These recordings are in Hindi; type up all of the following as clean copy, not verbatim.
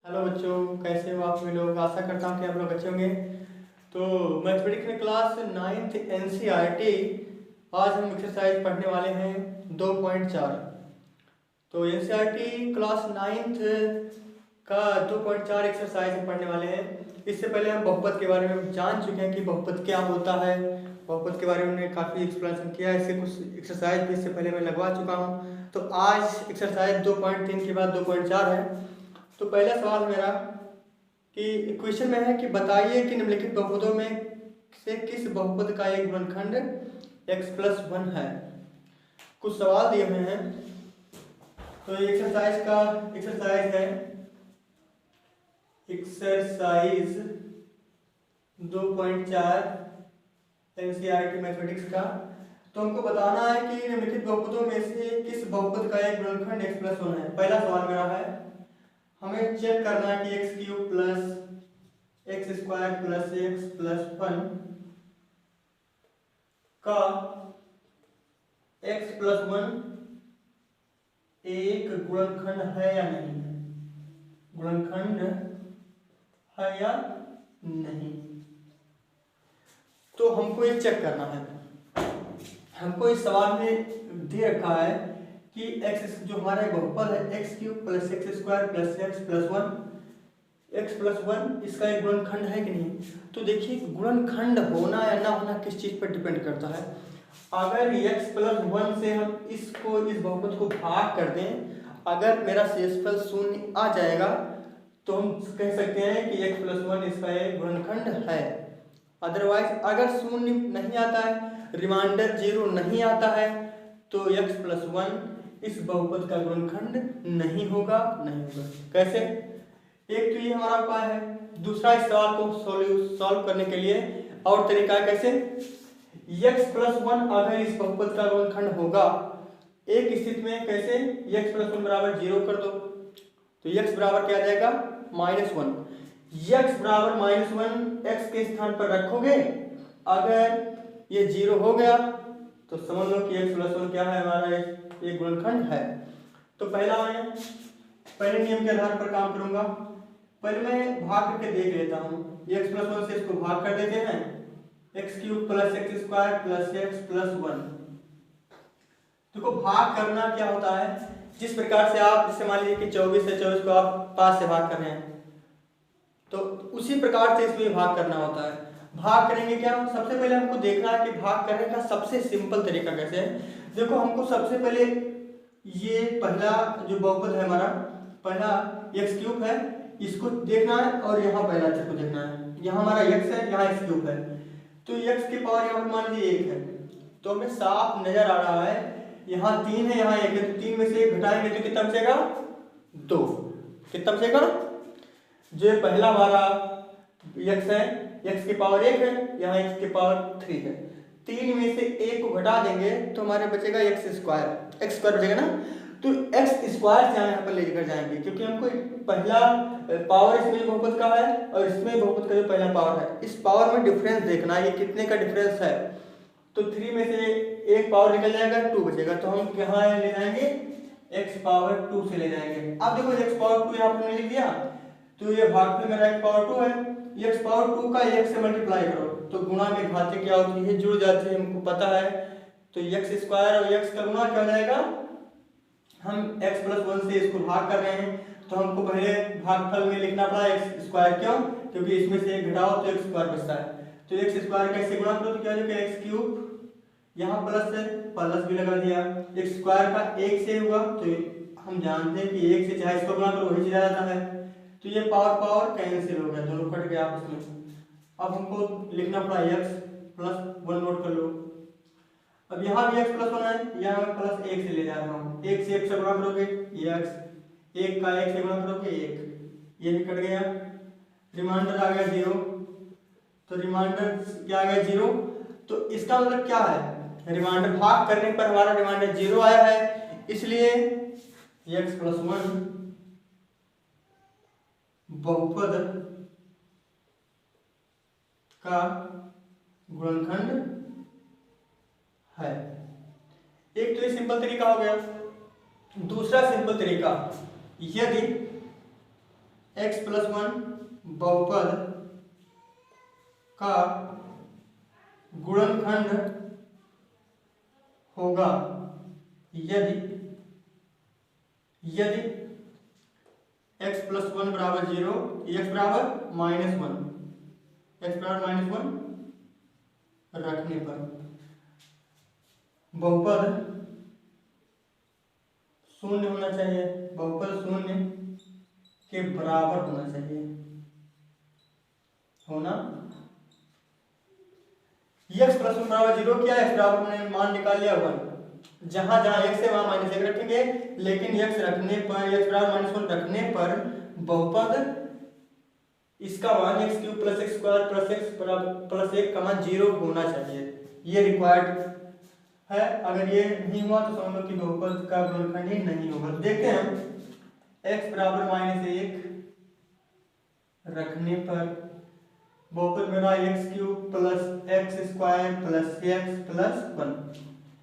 हेलो बच्चों, कैसे हो आप सभी लोग। आशा करता हूँ कि आप लोग अच्छे होंगे। तो मैथमेटिक्स में क्लास 9th एनसीईआरटी आज हम एक्सरसाइज पढ़ने वाले हैं 2.4। तो एनसीईआरटी क्लास 9th का 2.4 एक्सरसाइज हम पढ़ने वाले हैं। इससे पहले हम बहुपद के बारे में जान चुके हैं कि बहुपद क्या होता है। बहुपद के बारे में हमने काफ़ी एक्सप्लेनेशन किया है, इससे कुछ एक्सरसाइज भी इससे पहले मैं लगवा चुका हूँ। तो आज एक्सरसाइज 2.3 के बाद 2.4 है। तो पहला सवाल मेरा कि क्वेश्चन में है कि बताइए कि निम्नलिखित बहुपदों में से किस बहुपद का एक गुणनखंड x+1 है। कुछ सवाल दिए हुए हैं। तो एक्सरसाइज है एक्सरसाइज 2.4 एनसीईआरटी मैथमेटिक्स का। तो हमको बताना है कि निम्नलिखित बहुपदों में से किस बहुपद का एक गुणनखंड x+1 है। पहला सवाल मेरा है, हमें चेक करना है कि x³ plus x² plus x+1 का x+1 एक गुणनखंड है या नहीं है। गुणनखंड है या नहीं, तो हमको ये चेक करना है। हमको इस सवाल में दे रखा है कि x जो हमारा बहुपद है x³ plus x² plus x+1 इसका एक गुणनखंड है कि नहीं। तो देखिए, गुणनखंड होना या ना होना किस चीज पर डिपेंड करता है। अगर x+1 से हम इस बहुपद को भाग कर दें, अगर मेरा शेषफल शून्य आ जाएगा तो हम कह सकते हैं कि x+1 इसका एक गुणनखंड है। अदरवाइज अगर शून्य नहीं आता है, रिमाइंडर 0 नहीं आता है, तो x+1 इस बहुपद का गुणनखंड नहीं होगा। कैसे? एक तो ये हमारा उपाय है। दूसरा, इस सवाल को सॉल्व करने के लिए और तरीका कैसे, x+1 अगर इस बहुपद का गुणनखंड होगा एक स्थिति में, कैसे, x+1 बराबर 0 कर दो तो x बराबर क्या आ जाएगा -1। x बराबर -1 x के स्थान पर रखोगे, अगर ये 0 हो गया तो समझ लो कि x+1 क्या है, हमारा एक गुणनखंड है। तो पहले नियम के आधार पर काम करूंगा। पहले मैं भाग करके देख लेता हूँ। x+1 से इसको भाग कर देते हैं, x³ plus x² plus x+1। देखो, भाग करना क्या होता है, जिस प्रकार से आप, जैसे मान लीजिए कि 24 है, 24 को आप 5 से भाग कर रहे हैं, तो उसी प्रकार से इसमें भाग करना होता है। भाग करेंगे क्या, सबसे पहले हमको देखना है कि भाग करने का सबसे सिंपल तरीका कैसे है। देखो, हमको सबसे पहले ये पहला जो बहुपद है हमारा, पहला x³ है, इसको देखना है और यहाँ पहला चीज को देखना है। यहाँ हमारा x है, यहाँ x³ है, तो x की पावर यहाँ पर मान लीजिए 1 है, तो हमें साफ नजर आ रहा है यहाँ 3 है, यहाँ 1 है, तो 3 में से 1 घटाएंगे तो कितना बचेगा 2। कितना बचेगा, जो पहला हमारा x है, x की पावर 1 है, यहाँ x की पावर 3 है, 3 में से 1 को घटा देंगे तो हमारे बचेगा x² बचेगा ना। तो x² से यहाँ पर लेकर जाएंगे, क्योंकि हमको पहला पावर इसमें बहुपद का है और इसमें बहुपद का जो पहला पावर है, इस पावर में डिफरेंस देखना है, ये कितने का डिफरेंस है। तो 3 में से 1 पावर निकल जाएगा, 2 बचेगा, तो हम यहाँ ले जाएंगे x⁻² से ले जाएंगे। अब देखो, x⁻² यहाँ पर लिख दिया, तो ये भागफल मेरा x⁻² है, x⁻² का 1 से मल्टीप्लाई करो तो गुणा में घातें क्या होती है, जुड़ जाती है, हमको पता है। तो x² और x का गुणा क्या हो जाएगा, हम x+1 से इसको भाग कर रहे हैं, तो हमको पहले भागफल में लिखना पड़ा x²। क्यों? क्योंकि इसमें से 1 घटाओ तो x² बचता है, तो x² कैसे गुणा करो तो क्या हो जाएगा, x³ यहाँ प्लस है, प्लस भी लगा दिया, x² का 1 से हुआ, तो हम जानते हैं कि 1 से चाहे इसको गुणा करो वही चीज आ जाता है, तो ये पावर कैंसिल हो गया, दोनों कट गया आपस में। अब हमको लिखना पड़ा x+1 नोट कर लो। अब यहाँ भी x+1 है, यहाँ मैं +1 से ले जा रहा हूँ, 1 से 1 से गुणा करोगे x, 1 का 1 से गुणा करोगे 1, ये भी कट गया, रिमाइंडर आ गया 0। तो रिमाइंडर क्या आ गया 0, तो इसका मतलब क्या है, रिमाइंडर भाग करने पर हमारा रिमाइंडर 0 आया है, इसलिए x+1 बहुपद का गुणनखंड है। एक तो ये सिंपल तरीका हो गया। दूसरा सिंपल तरीका, यदि x प्लस वन बहुपद का गुणनखंड होगा यदि x प्लस वन बराबर 0, x बराबर -1, x बराबर -1 रखने पर बहुपद शून्य होना चाहिए, बहुपद शून्य के बराबर होना चाहिए, होना x प्लस वन बराबर 0 क्या, x बराबर मैंने मान निकाल लिया 1, जहां जहां x है वहां -1 रखेंगे, लेकिन x रखने पर, x बराबर -1 रखने पर बहुपद इसका मान x cube plus x square plus x plus 1 का मान 0 होना चाहिए, ये रिक्वायर्ड है। अगर ये नहीं हुआ तो समझ लो कि बहुपद का गुणनखंड ही नहीं होगा। देखते हैं हम x बराबर -1 रखने पर बहुपद मेरा x cube plus x square plus x plus 1,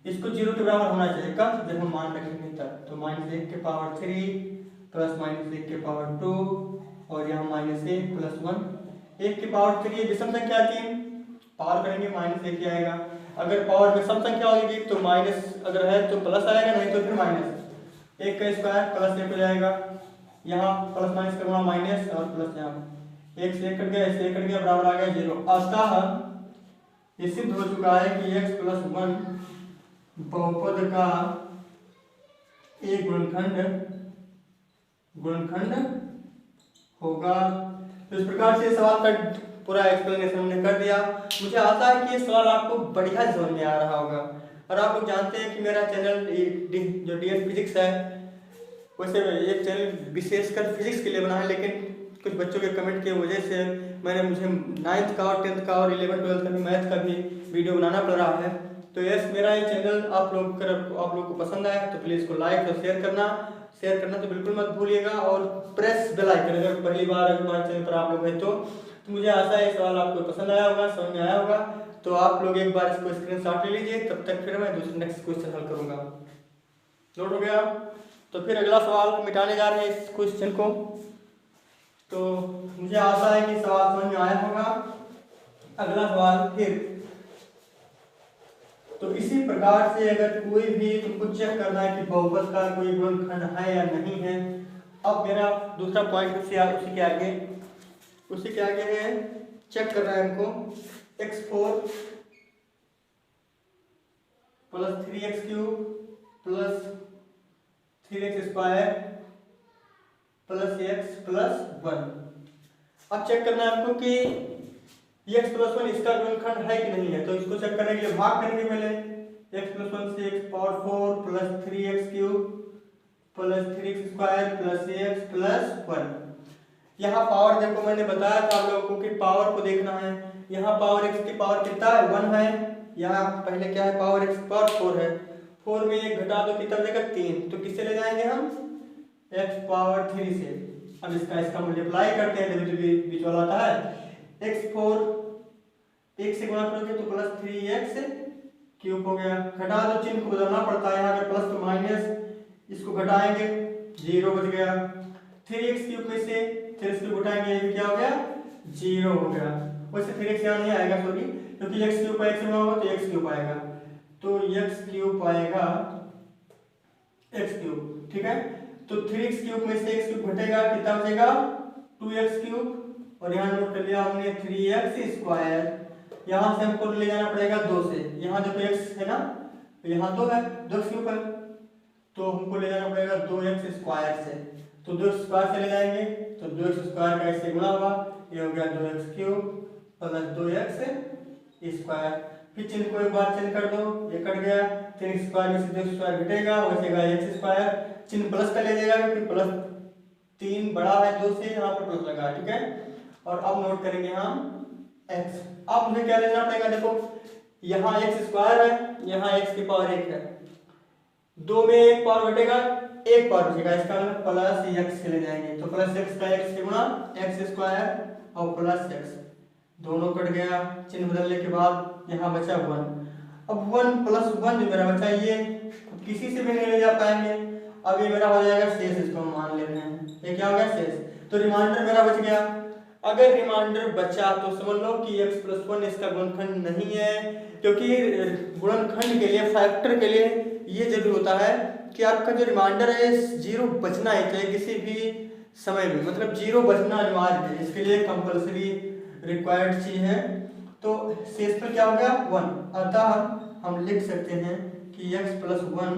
इसको 0 के बराबर होना चाहिए। कब? जब हम मान रखेंगे तब। तो -1 के पावर 3 प्लस -1 के पावर 2 और यहाँ -1 प्लस 1, 1 की पावर 3 विषम संख्या की पावर करेंगे -1 ही आएगा। अगर पावर में सम संख्या होगी तो माइनस अगर है तो प्लस आएगा, नहीं तो फिर माइनस। 1 का स्क्वायर प्लस 1 हो जाएगा, यहाँ प्लस माइनस का गुणा माइनस और प्लस, यहाँ 1 से 1 कट गया, इससे 1 कट गया, बराबर आ गया 0। अतः ये सिद्ध हो चुका है कि x प्लस 1 बहुपद का एक गुणनखंड होगा। तो इस प्रकार से सवाल का पूरा एक्सप्लेनेशन हमने कर दिया। मुझे आशा है कि ये सवाल आपको बढ़िया समझ में आ रहा होगा। और आप लोग जानते हैं कि मेरा चैनल जो डीएस फिजिक्स है, वैसे एक चैनल विशेषकर फिजिक्स के लिए बना है, लेकिन कुछ बच्चों के कमेंट की वजह से मुझे 9th का और 10th का और 11th 12th का भी मैथ का भी वीडियो बनाना पड़ रहा है। तो यस, मेरा ये चैनल आप लोग को पसंद आए तो प्लीज़ इसको लाइक और शेयर करना तो बिल्कुल मत भूलिएगा, और प्रेस बेल आइकन अगर पहली बार हमारे चैनल पर आप लोग हैं तो मुझे आशा है सवाल आपको पसंद आया होगा, समझ में आया होगा। तो आप लोग एक बार इसको स्क्रीनशॉट ले लीजिए, तब तक फिर मैं दूसरा नेक्स्ट क्वेश्चन हल करूंगा। नोट हो गया? तो फिर अगला सवाल मिटाने जा रहे हैं इस क्वेश्चन को। तो मुझे आशा है कि सवाल समझ में आया होगा। अगला सवाल फिर, तो इसी प्रकार से अगर कोई भी तुमको चेक करना है कि बहुपद का कोई गुणनखंड है या नहीं है। अब मेरा दूसरा पॉइंट उसी के आगे है, चेक करना है हमको x4 plus 3x cube plus 3x square plus x plus 1। अब चेक करना है हमको कि x प्लस 1 इसका गुणनखंड है कि नहीं है। तो इसको चेक करने के लिए भाग करेंगे पहले, x प्लस 1 से x power 4 plus 3x cube plus 3x square plus x plus 1। यहाँ पावर देखो, मैंने बताया था आप लोगों को कि पावर को देखना है। यहाँ पावर x की पावर कितना है, 1 है। यहाँ पहले क्या है, पावर x पावर 4 है। 4 में 1 घटा दो कितना बनेगा, 3। तो किससे ले जाएंगे हम, x पावर 3 से। अब इसका मल्टीप्लाई करते हैं, तो बीच वाला आता है x4, 1 से गुणा करोगे तो प्लस 3x क्यूब हो गया। घटा दो, चिन्ह को बदलना पड़ता है, यहाँ पे प्लस तो माइनस, इसको घटाएंगे 0 बच गया। 3x क्यूब में से 3x क्यूब घटाएंगे, ये क्या हो गया, 0 हो गया। वैसे 3x यहाँ नहीं आएगा, सॉरी, क्योंकि x क्यूब का x से गुणा होगा तो x क्यूब आएगा। तो x क्यूब आएगा x क्यूब, ठीक है। तो 3x क्यूब में से x क्यूब घटेगा, कितना बचेगा, 2x क्यूब। और यहाँ नोट कर लिया हमने 3x स्क्वायर। यहाँ से हमको ले जाना पड़ेगा 2 से। यहाँ देखो x है ना, यहाँ 2 है, 2x क्यूब है, तो हमको ले जाना पड़ेगा 2x स्क्वायर से। तो 2x स्क्वायर से ले जाएंगे तो 2x स्क्वायर का इससे गुणा होगा, ये हो गया 2x cube plus 2x square. फिर चिन्ह को एक बार चेंज कर दो, ये कट गया। 3x स्क्वायर में से 2x स्क्वायर घटेगा, बचेगा x स्क्वायर। चिन्ह प्लस का ले जाएगा क्योंकि प्लस 3 बड़ा है 2 से, यहाँ पर प्लस लगा, ठीक है। और अब नोट करेंगे हम x। अब मुझे क्या लेना पड़ेगा, देखो यहाँ x स्क्वायर है, यहाँ x की पावर 1 है, 2 में 1 पावर घटेगा, 1 पावर बचेगा, इसका मतलब प्लस x ले जाएंगे। तो प्लस x का x से गुणा x स्क्वायर और प्लस x, दोनों कट गया। चिन्ह बदलने के बाद यहाँ बचा 1। अब 1 प्लस 1 जो मेरा बचा, ये किसी से भी नहीं ले जा पाएंगे। अब ये मेरा हो जाएगा शेष, इसको हम मान ले रहे हैं, ये क्या हो गया, शेष। तो रिमाइंडर मेरा बच गया। अगर रिमाइंडर बचा तो समझ लो कि x+1 इसका गुणनखंड नहीं है, क्योंकि गुणनखंड के लिए, फैक्टर के लिए ये जरूरी होता है कि आपका जो रिमाइंडर है 0 बचना ही चाहिए किसी भी समय में, मतलब 0 बचना अनिवार्य है, इसके लिए कंपल्सरी रिक्वायर्ड चीज है। तो शेषफल क्या हो गया 1, अतः हम लिख सकते हैं कि x+1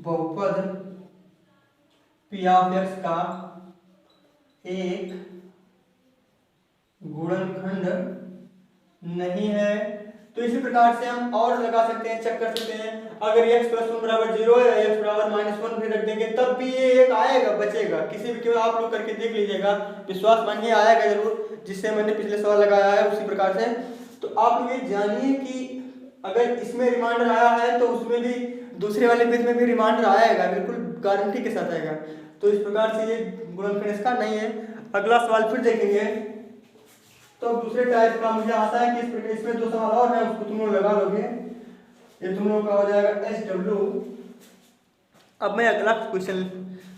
बहुपद p ऑफ x का एक गुणनखंड नहीं है। तो इसी प्रकार से हम और लगा सकते हैं, चेक कर सकते हैं। अगर x+1 बराबर 0 है, x बराबर -1 भी रख देंगे तब भी ये एक आएगा, बचेगा किसी भी, क्यों आप लोग करके देख लीजिएगा, विश्वास मानिए आएगा जरूर, जिससे मैंने पिछले सवाल लगाया है उसी प्रकार से। तो आप लोग ये जानिए कि अगर इसमें रिमाइंडर आया है तो उसमें भी, दूसरे वाले पेज में भी रिमाइंडर आएगा, बिल्कुल गारंटी के साथ आएगा। तो इस प्रकार से ये गुणनखंड इसका नहीं है। अगला सवाल फिर देखेंगे। तो दूसरे टाइप का मुझे आता है कि इसमें 2 सवाल और है, उसको तुम लोग लगा लोगे, ये तुम लोगों का हो जाएगा SW। अब मैं अगला क्वेश्चन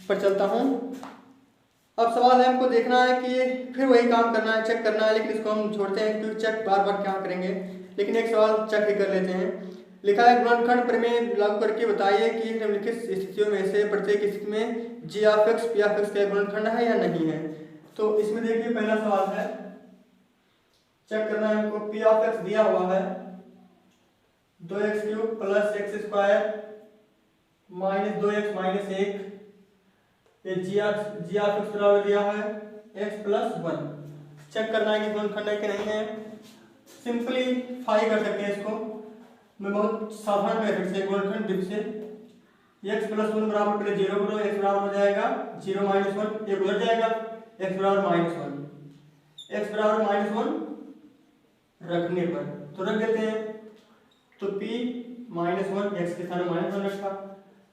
पर चलता हूँ। अब सवाल है, हमको देखना है कि फिर वही काम करना है, चेक करना है, लेकिन इसको हम छोड़ते हैं क्योंकि चेक बार बार क्या करेंगे, लेकिन एक सवाल चेक ही कर लेते हैं। लिखा है गुणनखंड प्रमेय लागू करके बताइए कि निम्नलिखित स्थितियों में से प्रत्येक स्थिति में g of x p of x का गुणनखंड है या नहीं है। तो इसमें देखिए पहला सवाल है, चेक करना है हमको। p ऑफ x दिया हुआ है 2x³ plus x² minus 2x minus 1, ये g ऑफ x बराबर दिया है x+1। चेक करना है कि गुणनखंड है कि नहीं है। सिंपलीफाई कर सकते हैं इसको, मैं बहुत सावधान में रख से गुणनखंड डिप से। x+1 बराबर पहले 0 करो, x बराबर हो जाएगा 0 - 1, ये उधर जाएगा, x बराबर -1, x बराबर -1 रखने पर तो रख देते हैं। तो p -1 x के स्थान में -1 रखा,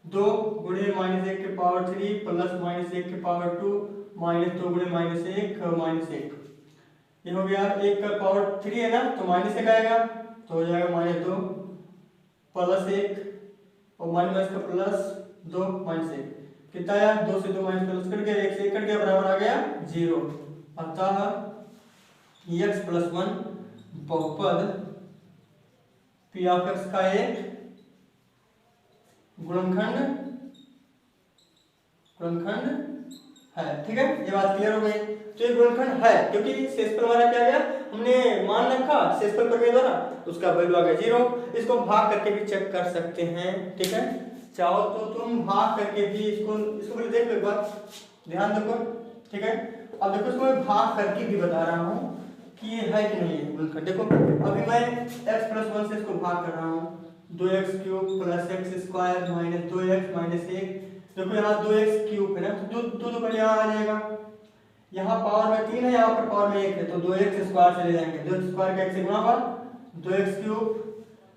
2 गुणे -1 के पावर 3 प्लस -1 के पावर 2 -2 गुणे -1 -1, ये हो गया। 1 का पावर 3 है ना, तो -1 आएगा, तो हो जाएगा -2 प्लस 1 और माइनस का प्लस 2 -1, कितना आया 2 से 2 माइनस प्लस कट गया, 1 से 1 कट गया, बराबर आ गया 0। अतः x+1 बहुपद p ऑफ x का एक गुणनखंड है। ठीक है, ये बात क्लियर हो गई। तो ये गुणनखंड है क्योंकि शेषफल हमारा क्या गया, हमने मान रखा शेषफल प्रमेय द्वारा, उसका वैल्यू आ गया 0। इसको भाग करके भी चेक कर सकते हैं। ठीक है, चाहो तो तुम भाग करके भी इसको देख लो एक बार, ध्यान देखो। ठीक है, अब देखो इसको मैं भाग करके भी बता रहा हूँ कि ये है कि नहीं है गुणनखंड। देखो अभी मैं x+1 से इसको भाग कर रहा हूँ, 2x³ plus x² minus 2x minus 1। देखो यहाँ 2x³ है ना, तो 2 पर यहाँ आ जाएगा, यहाँ पावर में 3 है, यहाँ पर पावर में 1 है, तो 2x² चले जाएंगे। 2x² का 1 से गुणा हुआ, 2x³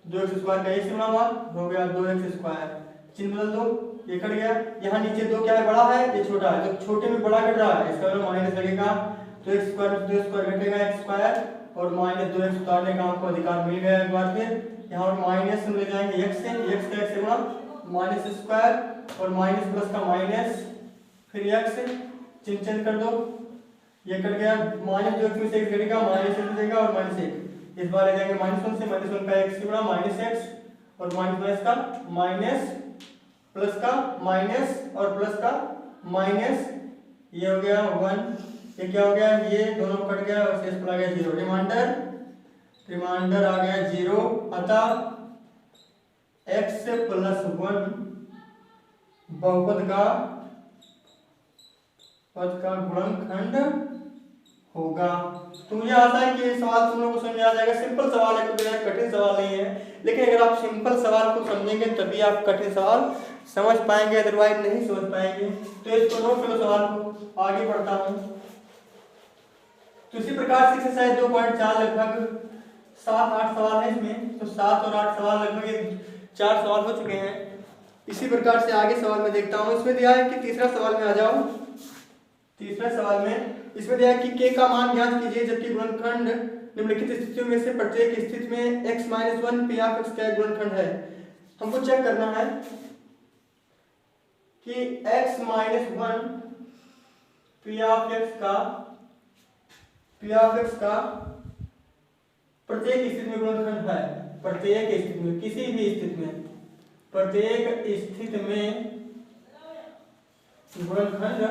2x² का 1 से गुणा हुआ, हो गया 2x²। चिन्ह बदल दो, ये कट गया। यहाँ नीचे 2 क्या है, बड़ा है, ये छोटा है, तो छोटे में बड़ा कट रहा है, इसका मतलब माइनस लगेगा, तो x² में 2 घटेगा x² और -2x उतारने का हमको अधिकार मिल गया। एक बार फिर यहाँ और माइनस ले जाएंगे x से, x का 1 से गुणा -² और माइनस प्लस का माइनस, फिर x चिन्ह कर दो, ये कट गया। -2x में से x घटेगा, -1 देगा और -1, इस बार ले जाएंगे -1 से, -1 का 1 से गुणा -x और माइनस का माइनस प्लस का माइनस और प्लस का माइनस, ये हो गया 1। ये क्या हो गया, ये दोनों कट गया और शेषफल आ गया 0। रिमाइंडर आ गया 0। अतः x+1 बहुपद का गुणनखंड होगा। तो मुझे आशा है कि ये सवाल तुम लोगों को समझ में आ जाएगा। सिंपल सवाल है, कोई कठिन सवाल नहीं है, लेकिन अगर आप सिंपल सवाल को समझेंगे तभी आप कठिन सवाल समझ पाएंगे, अदरवाइज नहीं समझ पाएंगे। तो इसको नोट करो, सवाल को आगे बढ़ता हूँ। तो इसी प्रकार से एक्सरसाइज 2.4 लगभग 7-8 सवाल है इसमें, तो 7 और 8 सवाल लगभग 4 सवाल हो चुके हैं। इसी प्रकार से आगे सवाल में देखता हूँ। इसमें दिया है कि तीसरा सवाल में आ जाओ। तीसरा सवाल में इसमें दिया है कि k का मान ज्ञात कीजिए जबकि गुणनखंड निम्नलिखित स्थितियों में से प्रत्येक स्थिति में x-1 p ऑफ x का गुणनखंड है। हमको चेक करना है कि x-1 पी ऑफ एक्स का प्रत्येक स्थिति में गुणनखंड है, प्रत्येक स्थिति में, किसी भी स्थिति में, प्रत्येक स्थिति में गुणनखंड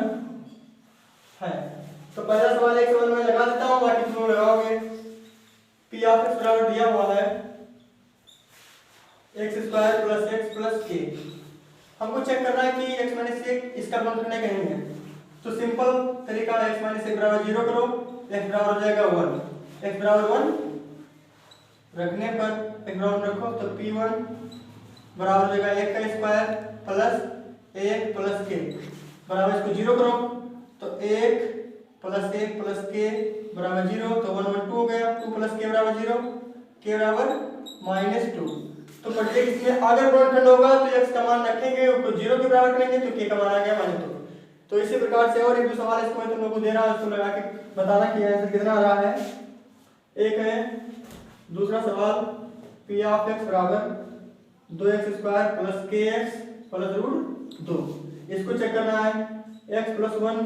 है। तो पहला सवाल एक सवाल मैं लगा देता हूं, बाकी तुम लगाओगे। पी ऑफ एक्स बराबर दिया हुआ है x square plus x plus के। हमको चेक करना है कि एक्स माइनस एक इसका गुणनखंड है कहीं है। तो सिंपल तरीका है, एक्स माइनस एक बराबर 0 करो, एक्स बराबर हो जाएगा 1, एक्स बराबर 1 रखने पर एक्स बराबर रखो तो p1 बराबर हो जाएगा 1 का स्क्वायर प्लस 1 प्लस के बराबर, इसको 0 करो तो 1 प्लस 1 प्लस के बराबर 0, तो 1 1 2 हो गया, 2 प्लस के बराबर 0, के बराबर -2। तो प्रत्येक इसमें अगर गुणनखंड होगा तो x का मान रखेंगे, उसको 0 के बराबर करेंगे तो k का मान आ गया -2। तो इसी प्रकार से और एक दो सवाल इसको मैं तुम लोगों को दे रहा हूं, इसको लगा के बताना कि आंसर कितना आ रहा है। एक है दूसरा सवाल p ऑफ x बराबर 2x square plus kx plus √2। इसको चेक करना है, x प्लस 1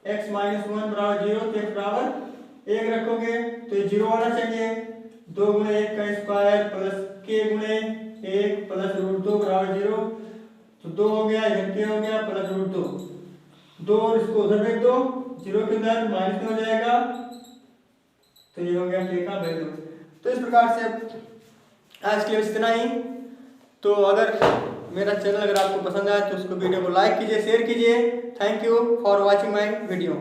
x माइनस 1 बराबर 0, तो x बराबर 1 रखोगे तो ये 0 आना चाहिए। 2 गुणे 1 का स्क्वायर प्लस k गुणे 1 प्लस √2 बराबर 0, तो 2 हो गया, इधर k हो गया प्लस √2, 2 और इसको उधर रख दो, 0 के उधर माइनस में हो जाएगा, तो ये हो गया k का वैल्यू। तो इस प्रकार से आज के लिए इतना ही। तो अगर मेरा चैनल अगर आपको पसंद आया तो उसको वीडियो को लाइक कीजिए, शेयर कीजिए। Thank you for watching my video.